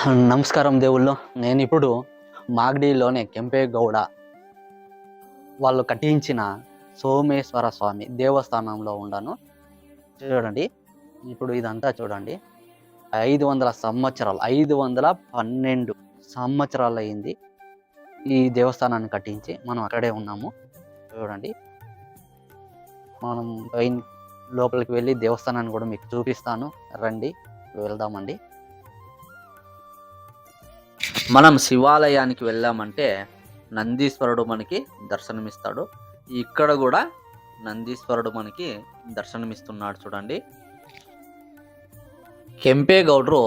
నమస్కారం దేవుళ్ళు. నేను ఇప్పుడు మాగడిలోని కెంపేగౌడ వాళ్ళు కట్టించిన సోమేశ్వర స్వామి దేవస్థానంలో ఉన్నాను. చూడండి, ఇప్పుడు ఇదంతా చూడండి. 500 సంవత్సరాలు, 512 సంవత్సరాలు అయింది ఈ దేవస్థానాన్ని కట్టించి. మనం అక్కడే ఉన్నాము. చూడండి, మనం లోపలికి వెళ్ళి దేవస్థానాన్ని కూడా మీకు చూపిస్తాను. రండి, వెళ్దామండి. మనం శివాలయానికి వెళ్ళామంటే నందీశ్వరుడు మనకి దర్శనమిస్తాడు. ఇక్కడ కూడా నందీశ్వరుడు మనకి దర్శనమిస్తున్నాడు. చూడండి, కెంపేగౌడరు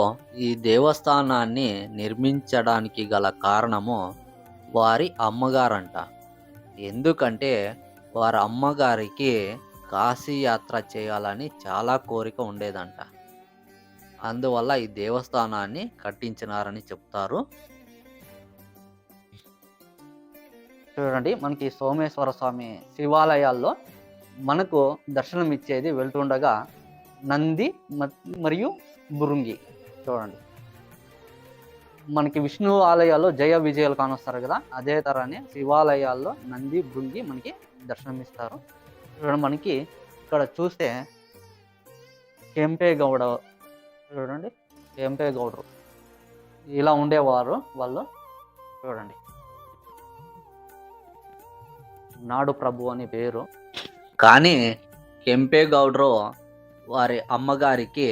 ఈ దేవస్థానాన్ని నిర్మించడానికి గల కారణము వారి అమ్మగారంట. ఎందుకంటే వారి అమ్మగారికి కాశీయాత్ర చేయాలని చాలా కోరిక ఉండేదంట. అందువల్ల ఈ దేవస్థానాన్ని కట్టించినారని చెప్తారు. చూడండి, మనకి సోమేశ్వర స్వామి శివాలయాల్లో మనకు దర్శనం ఇచ్చేది వెళ్తుండగా నంది మరియు బృంగి. చూడండి, మనకి విష్ణు ఆలయాల్లో జయ విజయాలు కానొస్తారు కదా, అదే తరానే శివాలయాల్లో నంది బృంగి మనకి దర్శనమిస్తారు. చూడండి, మనకి ఇక్కడ చూస్తే కెంపేగౌడ, చూడండి, కెంపేగౌడరు ఇలా ఉండేవారు వాళ్ళు. చూడండి, నాడు ప్రభు అని పేరు. కానీ కెంపేగౌడరు వారి అమ్మగారికి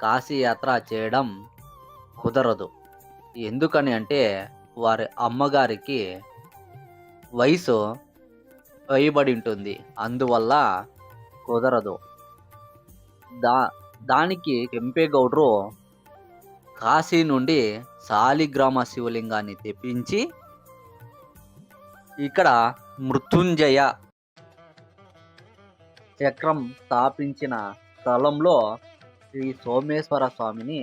కాశీయాత్ర చేయడం కుదరదు. ఎందుకని అంటే వారి అమ్మగారికి వయసు వేయబడి ఉంటుంది, అందువల్ల కుదరదు. దానికి కెంపేగౌడరు కాశీ నుండి శాలిగ్రామ శివలింగాన్ని తెప్పించి ఇక్కడ మృత్యుంజయ చక్రం స్థాపించిన స్థలంలో శ్రీ సోమేశ్వర స్వామిని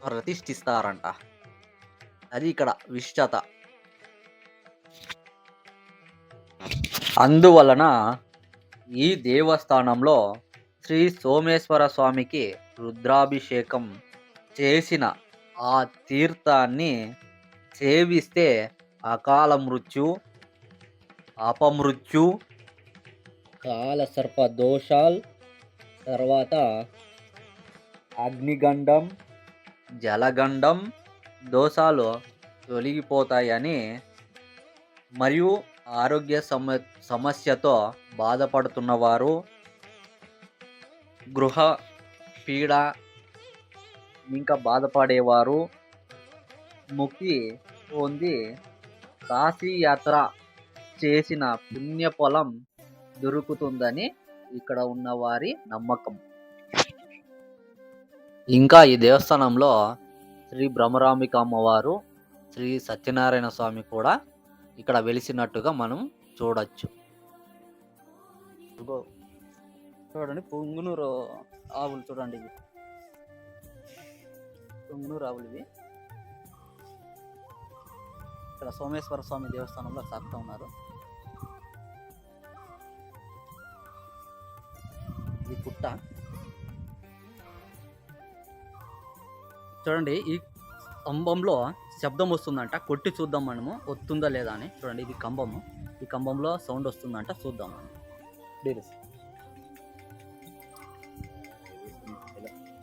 ప్రతిష్ఠిస్తారంట. అది ఇక్కడ విశిష్టత. అందువలన ఈ దేవస్థానంలో శ్రీ సోమేశ్వర స్వామికి రుద్రాభిషేకం చేసిన ఆ తీర్థాన్ని సేవిస్తే అకాల మృత్యు, అపమృత్యు, కాలసర్ప దోషాలు, తర్వాత అగ్నిగండం, జలగండం దోషాలు తొలగిపోతాయని, మరియు ఆరోగ్య సమస్యతో బాధపడుతున్నవారు, గృహ పీడ ఇంకా బాధపడేవారు ముక్తి పొంది కాశీయాత్ర చేసిన పుణ్యఫలం దొరుకుతుందని ఇక్కడ ఉన్న వారి నమ్మకం. ఇంకా ఈ దేవస్థానంలో శ్రీ బ్రహ్మరాంబిక అమ్మవారు, శ్రీ సత్యనారాయణ స్వామి కూడా ఇక్కడ వెలిసినట్టుగా మనం చూడొచ్చు. చూడండి, పొంగునూరు ఆవులు. చూడండి, ఇవి పొంగునూరు ఆవులు. ఇవి ఇక్కడ సోమేశ్వర స్వామి దేవస్థానంలో సాగుతూ ఉన్నారు. ఇది పుట్ట. చూడండి, ఈ కంబంలో శబ్దం వస్తుందంట. కొట్టి చూద్దాం మనము, వస్తుందా లేదా అని. చూడండి, ఇది కంబము. ఈ కంబంలో సౌండ్ వస్తుందంట, చూద్దాం.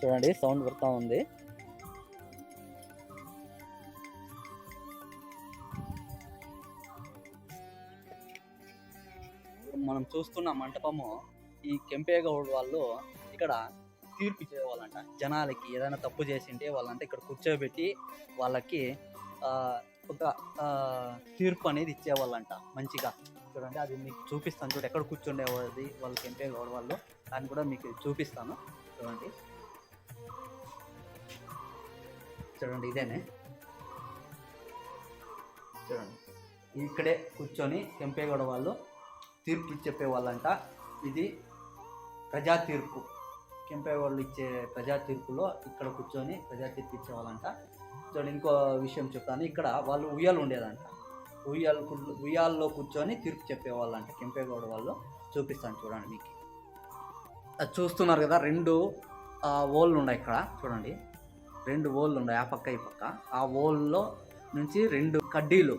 చూడండి, సౌండ్ వస్తూ ఉంది. మనం చూస్తున్న మంటపము ఈ కెంపేగౌడ వాళ్ళు ఇక్కడ తీర్పు ఇచ్చేవాళ్ళంట. జనాలకి ఏదైనా తప్పు చేసింటే వాళ్ళంటే ఇక్కడ కూర్చోబెట్టి వాళ్ళకి ఒక తీర్పు అనేది ఇచ్చేవాళ్ళంట మంచిగా. చూడండి, అది మీకు చూపిస్తాను. చూడండి, ఎక్కడ కూర్చుండేవాళ్ళది వాళ్ళు కెంపేగౌడ వాళ్ళు, దాన్ని కూడా మీకు చూపిస్తాను. చూడండి, చూడండి, ఇదేనే. చూడండి, ఇక్కడే కూర్చొని కెంపేగౌడ వాళ్ళు తీర్పు చెప్పేవాళ్ళంట. ఇది ప్రజా తీర్పు. కెంపేగౌడలు ఇచ్చే ప్రజా తీర్పులో ఇక్కడ కూర్చొని ప్రజా తీర్పు ఇచ్చేవాళ్ళంట. చూడండి, ఇంకో విషయం చెప్తాను. ఇక్కడ వాళ్ళు ఉయ్యాలు ఉండేదంట. ఉయ్యాల్లో కూర్చొని తీర్పు చెప్పేవాళ్ళంట కెంపేగౌడ వాళ్ళు. చూపిస్తాను, చూడండి. మీకు చూస్తున్నారు కదా, 2 ఓళ్ళు ఉన్నాయి ఇక్కడ. చూడండి, 2 ఓళ్ళు ఉన్నాయి ఆ పక్క ఈ పక్క. ఆ ఓల్లో నుంచి 2 కడ్డీలు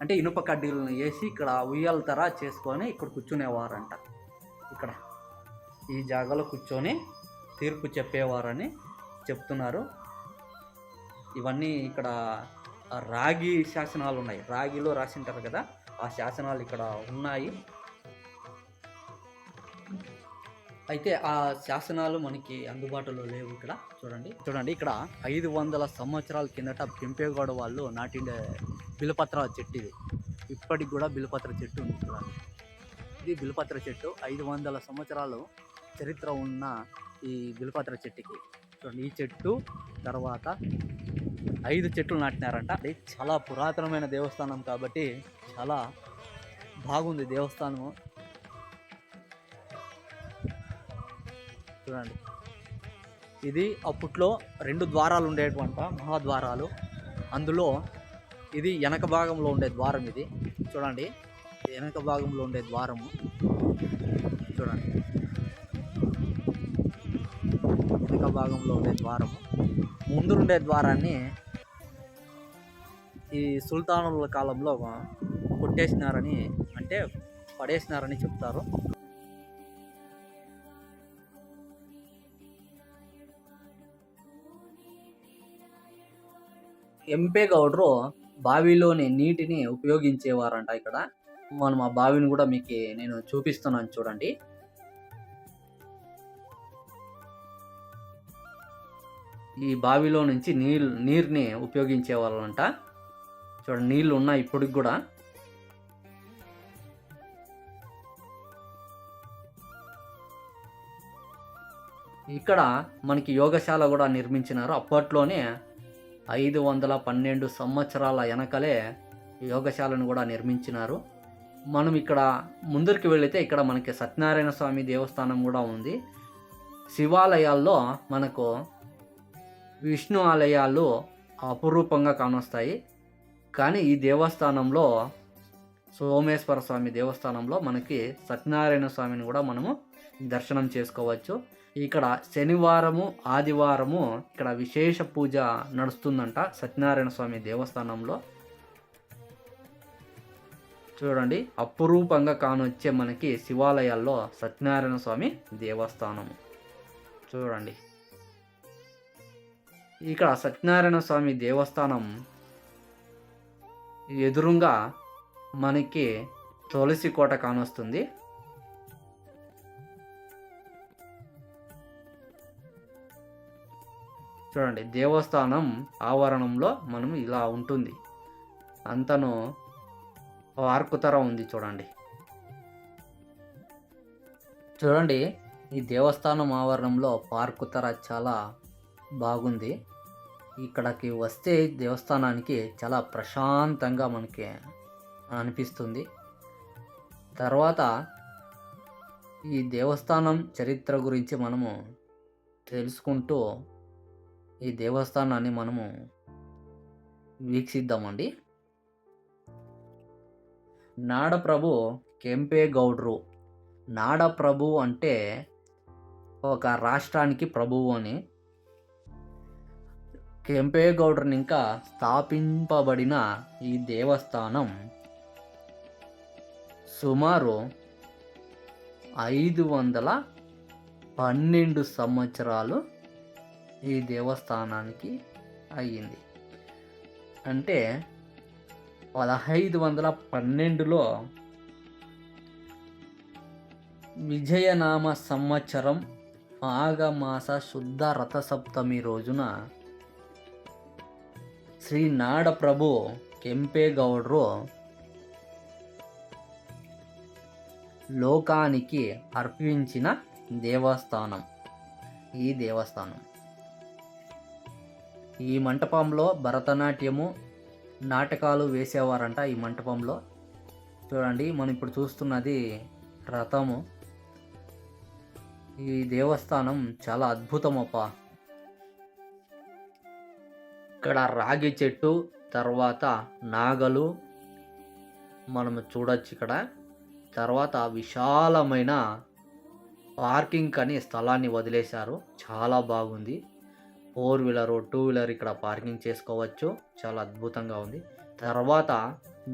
అంటే ఇనుప కడ్డీలను వేసి ఇక్కడ ఉయ్యాల తర చేసుకొని ఇక్కడ కూర్చునేవారంట. ఇక్కడ ఈ జాగాలో కూర్చొని తీర్పు చెప్పేవారని చెప్తున్నారు. ఇవన్నీ ఇక్కడ రాగి శాసనాలు ఉన్నాయి, రాగిలో రాసింటారు కదా, ఆ శాసనాలు ఇక్కడ ఉన్నాయి. అయితే ఆ శాసనాలు మనకి అందుబాటులో లేవు. ఇక్కడ చూడండి ఇక్కడ 500 సంవత్సరాల కిందట కెంపేగౌడ వాళ్ళు నాటిండే బిల్వపత్ర చెట్టు ఇది. ఇప్పటికి కూడా బిల్వపత్ర చెట్టు ఉంది. చూడండి, ఇది బిల్వపత్ర చెట్టు. 500 సంవత్సరాలు చరిత్ర ఉన్న ఈ బిల్వపత్ర చెట్టుకి చూడండి, ఈ చెట్టు తర్వాత 5 చెట్లు నాటినారంట. అది చాలా పురాతనమైన దేవస్థానం కాబట్టి చాలా బాగుంది దేవస్థానము. చూడండి, ఇది అప్పట్లో 2 ద్వారాలు ఉండేటువంటి మహాద్వారాలు. అందులో ఇది వెనక భాగంలో ఉండే ద్వారం. ఇది చూడండి, వెనక భాగంలో ఉండే ద్వారము. చూడండి, వెనక భాగంలో ఉండే ద్వారము. ముందు ఉండే ద్వారాన్ని ఈ సుల్తానుల కాలంలో కొట్టేసినారని, అంటే పడేసినారని చెప్తారు. కెంపేగౌడరు బావిలోని నీటిని ఉపయోగించేవారంట. ఇక్కడ మనం ఆ బావిని కూడా మీకు నేను చూపిస్తున్నాను. చూడండి, ఈ బావిలో నుంచి నీరుని ఉపయోగించేవాళ్ళంట. చూడండి, నీళ్ళు ఉన్నాయి ఇప్పటికి కూడా. ఇక్కడ మనకి యోగశాల కూడా నిర్మించినారు. అప్పట్లోనే 512 సంవత్సరాల వెనకలే యోగశాలను కూడా నిర్మించినారు. మనం ఇక్కడ ముందరికి వెళితే ఇక్కడ మనకి సత్యనారాయణ స్వామి దేవస్థానం కూడా ఉంది. శివాలయాల్లో మనకు విష్ణు ఆలయాలు అపురూపంగా కానొస్తాయి. కానీ ఈ దేవస్థానంలో, సోమేశ్వర స్వామి దేవస్థానంలో మనకి సత్యనారాయణ స్వామిని కూడా మనము దర్శనం చేసుకోవచ్చు. ఇక్కడ శనివారము ఆదివారము ఇక్కడ విశేష పూజ నడుస్తుందంట సత్యనారాయణ స్వామి దేవస్థానంలో. చూడండి, అపురూపంగా కానొచ్చే మనకి శివాలయాల్లో సత్యనారాయణ స్వామి దేవస్థానము. చూడండి, ఇక్కడ సత్యనారాయణ స్వామి దేవస్థానం ఎదురుగా మనకి తులసి కోట కానొస్తుంది. చూడండి, దేవస్థానం ఆవరణంలో మనం ఇలా ఉంటుంది. అంతను ఆర్కుతర ఉంది. చూడండి, ఈ దేవస్థానం ఆవరణంలో పార్కు తర చాలా బాగుంది. ఇక్కడికి వస్తే దేవస్థానానికి చాలా ప్రశాంతంగా మనకి అనిపిస్తుంది. తర్వాత ఈ దేవస్థానం చరిత్ర గురించి మనము తెలుసుకుంటూ ఈ దేవస్థానాన్ని మనము వీక్షిద్దామండి. నాడప్రభు కెంపేగౌడ్రు. నాడప్రభు అంటే ఒక రాష్ట్రానికి ప్రభువు అని. కెంపేగౌడ్రుని ఇంకా స్థాపింపబడిన ఈ దేవస్థానం సుమారు 512 సంవత్సరాలు ఈ దేవస్థానానికి అయ్యింది. అంటే 1512లో విజయనామ సంవత్సరం మాఘమాస శుద్ధ రథసప్తమి రోజున శ్రీ నాడప్రభు కెంపేగౌడ్రు లోకానికి అర్పించిన దేవస్థానం ఈ దేవస్థానం. ఈ మంటపంలో భరతనాట్యము, నాటకాలు వేసేవారంట ఈ మంటపంలో. చూడండి, మనం ఇప్పుడు చూస్తున్నది రథము. ఈ దేవస్థానం చాలా అద్భుతమప్ప. ఇక్కడ రాగి చెట్టు, తర్వాత నాగలు మనము చూడొచ్చు ఇక్కడ. తర్వాత విశాలమైన పార్కింగ్ అని స్థలాన్ని వదిలేశారు, చాలా బాగుంది. 4 వీలర్ 2 వీలర్ ఇక్కడ పార్కింగ్ చేసుకోవచ్చు. చాలా అద్భుతంగా ఉంది. తర్వాత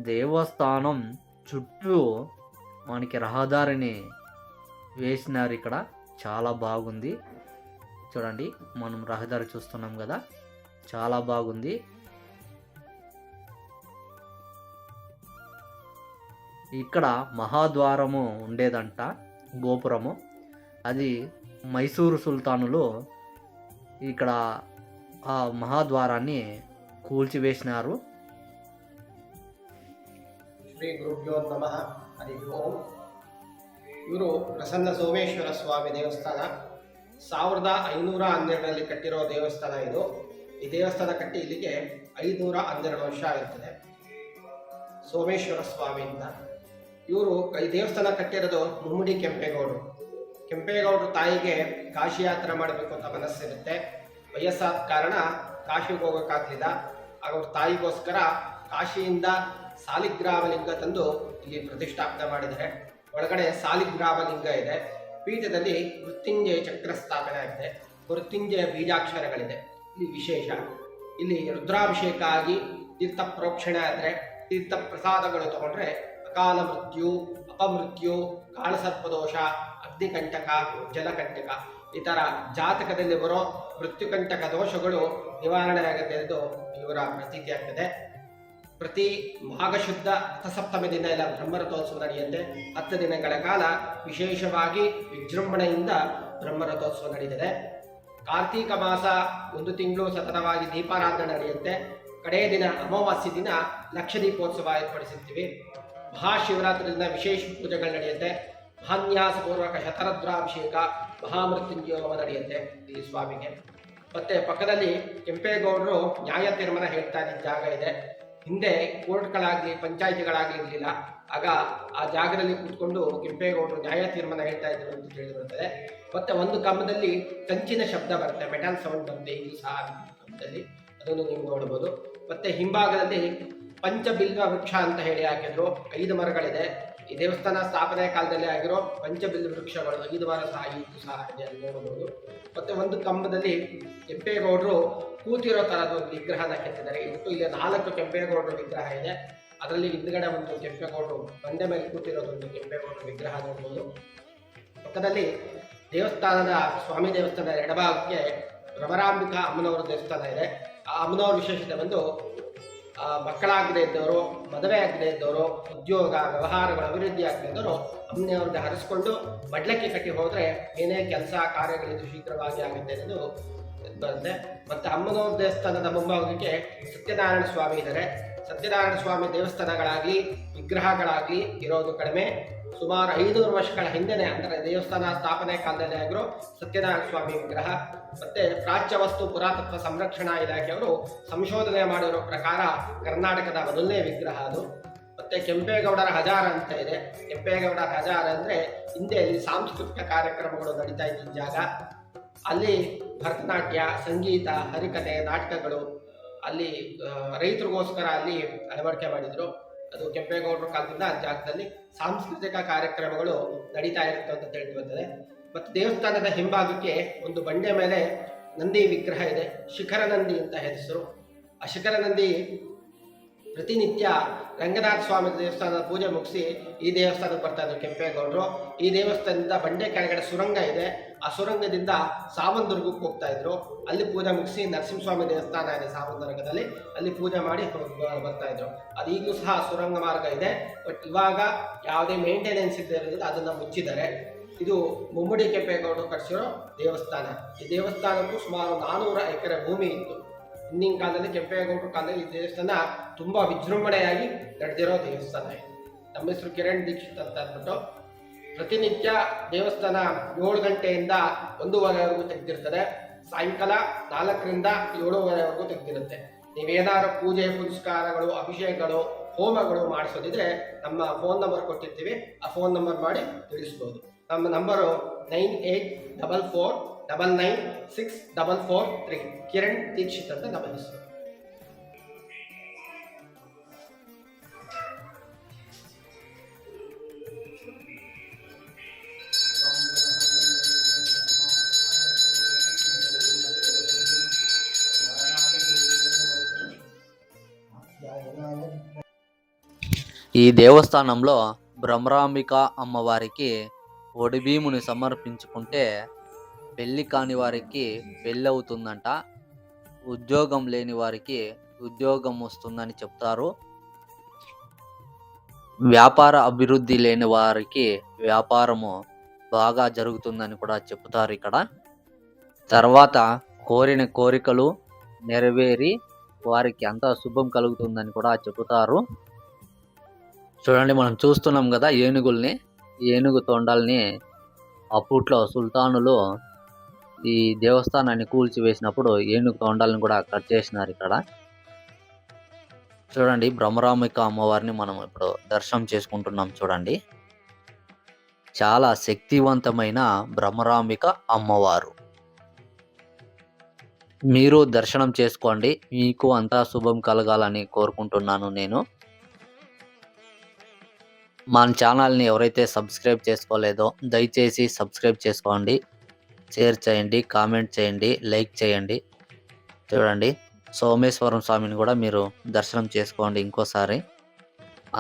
దేవస్థానం చుట్టూ మనకి రహదారిని వేసినారు. ఇక్కడ చాలా బాగుంది చూడండి. మనం రహదారి చూస్తున్నాం కదా, చాలా బాగుంది. ఇక్కడ మహాద్వారము ఉండేదంట, గోపురము. అది మైసూరు సుల్తానులు ఇక్కడ ఆ మహాద్వారాన్ని కూల్చివేసినారు. ಶ್ರೀ ಗುರುಭ್ಯೋ ನಮಃ. ಹರಿ ಓಂ. ಇವರು ಪ್ರಸನ್ನ ಸೋಮೇಶ್ವರ ಸ್ವಾಮಿ ದೇವಸ್ಥಾನ 1512ರಲ್ಲಿ ಕಟ್ಟಿರೋ ದೇವಸ್ಥಾನ ಇದು. ಈ ದೇವಸ್ಥಾನ ಕಟ್ಟಿ ಇಲ್ಲಿಗೆ 512 ವರ್ಷ ಆಗಿರ್ತದೆ. ಸೋಮೇಶ್ವರ ಸ್ವಾಮಿ ಅಂತ ಇವರು ಈ ದೇವಸ್ಥಾನ ಕಟ್ಟಿರೋದು ಮುಮ್ಮಡಿ ಕೆಂಪೇಗೌಡರು. ಕೆಂಪೇಗೌಡರು ತಾಯಿಗೆ ಕಾಶಿ ಯಾತ್ರೆ ಮಾಡಬೇಕು ಅಂತ ಮನಸ್ಸಿರುತ್ತೆ. ವಯಸ್ಸಾದ ಕಾರಣ ಕಾಶಿಗೆ ಹೋಗೋಕ್ಕಾಗಲಿಲ್ಲ. ಆಗ ಅವ್ರ ತಾಯಿಗೋಸ್ಕರ ಕಾಶಿಯಿಂದ ಸಾಲಿಗ್ರಾಮಲಿಂಗ ತಂದು ಇಲ್ಲಿ ಪ್ರತಿಷ್ಠಾಪನೆ ಮಾಡಿದ್ದಾರೆ. ಒಳಗಡೆ ಸಾಲಿಗ್ರಾಮಲಿಂಗ ಇದೆ. ಪೀಠದಲ್ಲಿ ಮೃತ್ಯುಂಜಯ ಚಕ್ರ ಸ್ಥಾಪನೆ ಆಗಿದೆ. ಮೃತ್ಯುಂಜಯ ಬೀಜಾಕ್ಷರಗಳಿದೆ. ಇಲ್ಲಿ ವಿಶೇಷ, ಇಲ್ಲಿ ರುದ್ರಾಭಿಷೇಕ ಆಗಿ ತೀರ್ಥ ಪ್ರೋಕ್ಷಣೆ ಆದರೆ, ತೀರ್ಥ ಪ್ರಸಾದಗಳು ತಗೊಂಡ್ರೆ ಅಕಾಲ ಮೃತ್ಯು, ಅಪಮೃತ್ಯು, ಕಾಳಸರ್ಪದೋಷ, ಅಗ್ನಿಕಂಟಕ, ಜಲಕಂಟಕ ಈ ಥರ ಜಾತಕದಲ್ಲಿ ಬರೋ ಮೃತ್ಯುಕಂಟಕ ದೋಷಗಳು ನಿವಾರಣೆ ಆಗುತ್ತೆ ಎಂದು ಇವರ ಪ್ರತೀತಿ ಆಗ್ತದೆ. ಪ್ರತಿ ಮಾಘಶುದ್ಧ ರಥಸಪ್ತಮಿ ದಿನ ಎಲ್ಲ ಬ್ರಹ್ಮರಥೋತ್ಸವ ನಡೆಯುತ್ತೆ. 10 ದಿನಗಳ ಕಾಲ ವಿಶೇಷವಾಗಿ ವಿಜೃಂಭಣೆಯಿಂದ ಬ್ರಹ್ಮರಥೋತ್ಸವ ನಡೆಯುತ್ತದೆ. ಕಾರ್ತೀಕ ಮಾಸ 1 ತಿಂಗಳು ಸತತವಾಗಿ ದೀಪಾರಾಧನೆ ನಡೆಯುತ್ತೆ. ಕಡೆಯ ದಿನ ಅಮಾವಾಸ್ಯೆ ದಿನ ಲಕ್ಷ ದೀಪೋತ್ಸವ ಏರ್ಪಡಿಸುತ್ತೀವಿ. ಮಹಾಶಿವರಾತ್ರಿ ದಿನ ವಿಶೇಷ ಪೂಜೆಗಳು ನಡೆಯುತ್ತೆ. ಮಹಾನ್ಯಾಸಪೂರ್ವಕ ಶತರುದ್ರಾಭಿಷೇಕ, ಮಹಾಮೃತ್ಯುಂಜಯ ಹೋಮ ನಡೆಯುತ್ತೆ ಈ ಸ್ವಾಮಿಗೆ. ಮತ್ತೆ ಪಕ್ಕದಲ್ಲಿ ಕೆಂಪೇಗೌಡರು ನ್ಯಾಯ ತೀರ್ಮಾನ ಹೇಳ್ತಾ ಇದ್ದ ಜಾಗ ಇದೆ. ಹಿಂದೆ ಕೋರ್ಟ್ಗಳಾಗಲಿ ಪಂಚಾಯಿತಿಗಳಾಗಲಿ ಇರಲಿಲ್ಲ. ಆಗ ಆ ಜಾಗದಲ್ಲಿ ಕೂತ್ಕೊಂಡು ಕೆಂಪೇಗೌಡರು ನ್ಯಾಯ ತೀರ್ಮಾನ ಹೇಳ್ತಾ ಇದ್ರು ಅಂತ ತಿಳಿದು ಬರ್ತದೆ. ಮತ್ತೆ ಒಂದು ಕಂಬದಲ್ಲಿ ಕಂಚಿನ ಶಬ್ದ ಬರುತ್ತೆ, ಮೆಟಲ್ ಸೌಂಡ್ ಬರುತ್ತೆ. ಇದು ಸಹ ಕಂಬದಲ್ಲಿ ಅದನ್ನು ನೀವು ನೋಡ್ಬೋದು. ಮತ್ತೆ ಹಿಂಭಾಗದಲ್ಲಿ ಪಂಚಬಿಲ್ವ ವೃಕ್ಷ ಅಂತ ಹೇಳಿ ಹಾಕಿದ್ರು. 5 ಮರಗಳಿದೆ. ಈ ದೇವಸ್ಥಾನ ಸ್ಥಾಪನೆ ಕಾಲದಲ್ಲಿ ಆಗಿರೋ ಪಂಚಬಿಲ್ವ ವೃಕ್ಷಗಳು 5 ಮರ ಸಹ ಇದು ಸಹ ಇದೆ, ಅಲ್ಲಿ ನೋಡಬಹುದು. ಮತ್ತೆ ಒಂದು ಕಂಬದಲ್ಲಿ ಕೆಂಪೇಗೌಡರು ಕೂತಿರೋ ಥರದ ಒಂದು ವಿಗ್ರಹನ ಕೆತ್ತಿದ್ದಾರೆ. ಇವತ್ತು ಇಲ್ಲಿ 4 ಕೆಂಪೇಗೌಡರ ವಿಗ್ರಹ ಇದೆ. ಅದರಲ್ಲಿ ಹಿಂದ್ಗಡೆ ಒಂದು ಕೆಂಪೇಗೌಡರು ಬಂಡೆ ಮೇಲೆ ಕೂತಿರೋದೊಂದು ಕೆಂಪೇಗೌಡರ ವಿಗ್ರಹ ನೋಡ್ಬೋದು. ಪಕ್ಕದಲ್ಲಿ ದೇವಸ್ಥಾನದ ಸ್ವಾಮಿ ದೇವಸ್ಥಾನದ ಎಡಭಾಗಕ್ಕೆ ಭ್ರಮರಾಂಬಿಕಾ ಅಮ್ಮನವರ ದೇವಸ್ಥಾನ ಇದೆ. ಆ ಅಮ್ಮನವರ ವಿಶೇಷತೆ ಬಂದು ಮಕ್ಕಳಾಗದೇ ಇದ್ದವರು, ಮದುವೆ ಆಗದೇ ಇದ್ದವರು, ಉದ್ಯೋಗ ವ್ಯವಹಾರಗಳ ಅಭಿವೃದ್ಧಿ ಆಗದೇ ಇದ್ದವರು ಅಮ್ಮನೆಯವ್ರಿಗೆ ಹರಿಸ್ಕೊಂಡು ಬಡ್ಲಕ್ಕಿ ಕಟ್ಟಿ ಹೋದರೆ ಏನೇ ಕೆಲಸ ಕಾರ್ಯಗಳಿದ್ದು ಶೀಘ್ರವಾಗಿ ಆಗುತ್ತೆ ಅನ್ನೋದು ಬರುತ್ತೆ. ಮತ್ತು ಅಮ್ಮನವ್ರ ದೇವಸ್ಥಾನದ ಮುಂಭಾಗಕ್ಕೆ ಸತ್ಯನಾರಾಯಣ ಸ್ವಾಮಿ ಇದ್ದಾರೆ. ಸತ್ಯನಾರಾಯಣ ಸ್ವಾಮಿ ದೇವಸ್ಥಾನಗಳಾಗಲಿ ವಿಗ್ರಹಗಳಾಗಲಿ ಇರೋದು ಕಡಿಮೆ. ಸುಮಾರು 500 ವರ್ಷಗಳ ಹಿಂದೆನೇ, ಅಂದರೆ ದೇವಸ್ಥಾನ ಸ್ಥಾಪನೆ ಕಾಲದಲ್ಲಿ ಆಗಿರೋ ಸತ್ಯನಾರಾಯಣ ಸ್ವಾಮಿ ವಿಗ್ರಹ. ಮತ್ತೆ ಪ್ರಾಚ್ಯ ವಸ್ತು ಪುರಾತತ್ವ ಸಂರಕ್ಷಣಾ ಇಲಾಖೆಯವರು ಸಂಶೋಧನೆ ಮಾಡಿರೋ ಪ್ರಕಾರ ಕರ್ನಾಟಕದ ಮೊದಲನೇ ವಿಗ್ರಹ ಅದು. ಮತ್ತೆ ಕೆಂಪೇಗೌಡರ ಹಜಾರ ಅಂತ ಇದೆ. ಕೆಂಪೇಗೌಡರ ಹಜಾರ ಅಂದರೆ ಹಿಂದೆ ಇಲ್ಲಿ ಸಾಂಸ್ಕೃತಿಕ ಕಾರ್ಯಕ್ರಮಗಳು ನಡೀತಾ ಇದ್ದ ಜಾಗ. ಅಲ್ಲಿ ಭರತನಾಟ್ಯ, ಸಂಗೀತ, ಹರಿಕಥೆ, ನಾಟಕಗಳು ಅಲ್ಲಿ ರೈತರಿಗೋಸ್ಕರ ಅಲ್ಲಿ ಅಳವಡಿಕೆ ಮಾಡಿದರು. ಅದು ಕೆಂಪೇಗೌಡರ ಕಾಲದಿಂದ ಆ ಜಾಗದಲ್ಲಿ ಸಾಂಸ್ಕೃತಿಕ ಕಾರ್ಯಕ್ರಮಗಳು ನಡೀತಾ ಇರುತ್ತೆ ಅಂತ ತಿಳಿದು ಬರ್ತದೆ. ಮತ್ತು ದೇವಸ್ಥಾನದ ಹಿಂಭಾಗಕ್ಕೆ ಒಂದು ಬಂಡೆ ಮೇಲೆ ನಂದಿ ವಿಗ್ರಹ ಇದೆ. ಶಿಖರ ನಂದಿ ಅಂತ ಹೆಸರು. ಆ ಶಿಖರ ನಂದಿ ಪ್ರತಿನಿತ್ಯ ರಂಗನಾಥ ಸ್ವಾಮಿ ದೇವಸ್ಥಾನದ ಪೂಜೆ ಮುಗಿಸಿ ಈ ದೇವಸ್ಥಾನಕ್ಕೆ ಬರ್ತಾ ಇದ್ರು ಕೆಂಪೇಗೌಡರು. ಈ ದೇವಸ್ಥಾನದಿಂದ ಬಂಡೆ ಕೆಳಗಡೆ ಸುರಂಗ ಇದೆ. ಆ ಸುರಂಗದಿಂದ ಸಾವಂದುರ್ಗಕ್ಕೆ ಹೋಗ್ತಾ ಇದ್ರು. ಅಲ್ಲಿ ಪೂಜೆ ಮುಗಿಸಿ ನರಸಿಂಹಸ್ವಾಮಿ ದೇವಸ್ಥಾನ ಇದೆ ಸಾವಂದುರ್ಗದಲ್ಲಿ, ಅಲ್ಲಿ ಪೂಜೆ ಮಾಡಿ ಬರ್ತಾ ಇದ್ರು. ಅದು ಈಗಲೂ ಸಹ ಸುರಂಗ ಮಾರ್ಗ ಇದೆ. ಬಟ್ ಇವಾಗ ಯಾವುದೇ ಮೇಂಟೆನೆನ್ಸ್ ಇಲ್ಲದೆ ಇರೋದ್ರಿಂದ ಅದನ್ನು ಮುಚ್ಚಿದ್ದಾರೆ. ಇದು ಮುಮ್ಮಡಿ ಕೆಂಪೇಗೌಡರು ಕಟ್ಟಿಸಿರೋ ದೇವಸ್ಥಾನ. ಈ ದೇವಸ್ಥಾನಕ್ಕೂ ಸುಮಾರು 400 ಎಕರೆ ಭೂಮಿ ಇತ್ತು. ಹಿಂದಿನ ಕಾಲದಲ್ಲಿ ಕೆಂಪೇಗೌಡರ ಕಾಲದಲ್ಲಿ ಈ ದೇವಸ್ಥಾನ ತುಂಬ ವಿಜೃಂಭಣೆಯಾಗಿ ನಡೆದಿರೋ ದೇವಸ್ಥಾನ. ನಮ್ಮ ಹೆಸರು ಕಿರಣ್ ದೀಕ್ಷಿತ್ ಅಂತ ಅಂದ್ಬಿಟ್ಟು. ಪ್ರತಿನಿತ್ಯ ದೇವಸ್ಥಾನ 7 ಗಂಟೆಯಿಂದ 1:30ವರೆಗೂ ತೆಗೆದಿರ್ತದೆ. ಸಾಯಂಕಾಲ 4ರಿಂದ 7:30ವರೆಗೂ ತೆಗೆದಿರುತ್ತೆ. ನೀವೇನಾದ್ರು ಪೂಜೆ ಪುನಸ್ಕಾರಗಳು, ಅಭಿಷೇಕಗಳು, ಹೋಮಗಳು ಮಾಡಿಸೋದಿದ್ರೆ ನಮ್ಮ ಫೋನ್ ನಂಬರ್ ಕೊಟ್ಟಿರ್ತೀವಿ. ಆ ಫೋನ್ ನಂಬರ್ ಮಾಡಿ ತಿಳಿಸ್ಬೋದು. ನಮ್ಮ ನಂಬರು 9844996443. ಕಿರಣ್ ದೀಕ್ಷಿತ್ ಅಂತ ನಮ್ಮ ಹೆಸರು. ఈ దేవస్థానంలో భ్రమరాంబిక అమ్మవారికి ఒడిబీముని సమర్పించుకుంటే పెళ్లి కాని వారికి పెళ్ళి అవుతుందంట, ఉద్యోగం లేని వారికి ఉద్యోగం వస్తుందని చెప్తారు, వ్యాపార అభివృద్ధి లేని వారికి వ్యాపారము బాగా జరుగుతుందని కూడా చెప్తారు ఇక్కడ. తర్వాత కోరిన కోరికలు నెరవేరి వారికి అంతా శుభం కలుగుతుందని కూడా చెబుతారు. చూడండి, మనం చూస్తున్నాం కదా ఏనుగుల్ని, ఏనుగు తొండాల్ని అప్పట్లో సుల్తానులు ఈ దేవస్థానాన్ని కూల్చివేసినప్పుడు ఏనుగు తొండాలను కూడా కట్ చేసినారు ఇక్కడ. చూడండి, భ్రమరాంబిక అమ్మవారిని మనం ఇప్పుడు దర్శనం చేసుకుంటున్నాం. చూడండి, చాలా శక్తివంతమైన భ్రమరాంబిక అమ్మవారు. మీరు దర్శనం చేసుకోండి, మీకు అంతా శుభం కలగాలని కోరుకుంటున్నాను నేను. మన ఛానల్ని ఎవరైతే సబ్స్క్రైబ్ చేసుకోలేదో దయచేసి సబ్స్క్రైబ్ చేసుకోండి, షేర్ చేయండి, కామెంట్ చేయండి, లైక్ చేయండి. చూడండి, సోమేశ్వరం స్వామిని కూడా మీరు దర్శనం చేసుకోండి ఇంకోసారి.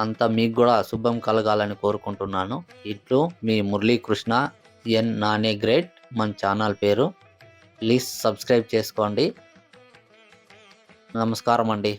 అంతా మీకు కూడా శుభం కలగాలని కోరుకుంటున్నాను. ఇట్లు మీ మురళీకృష్ణ ఎన్ నానే గ్రేట్, మన ఛానల్ పేరు. ప్లీజ్ సబ్స్క్రైబ్ చేసుకోండి. నమస్కారం అండి.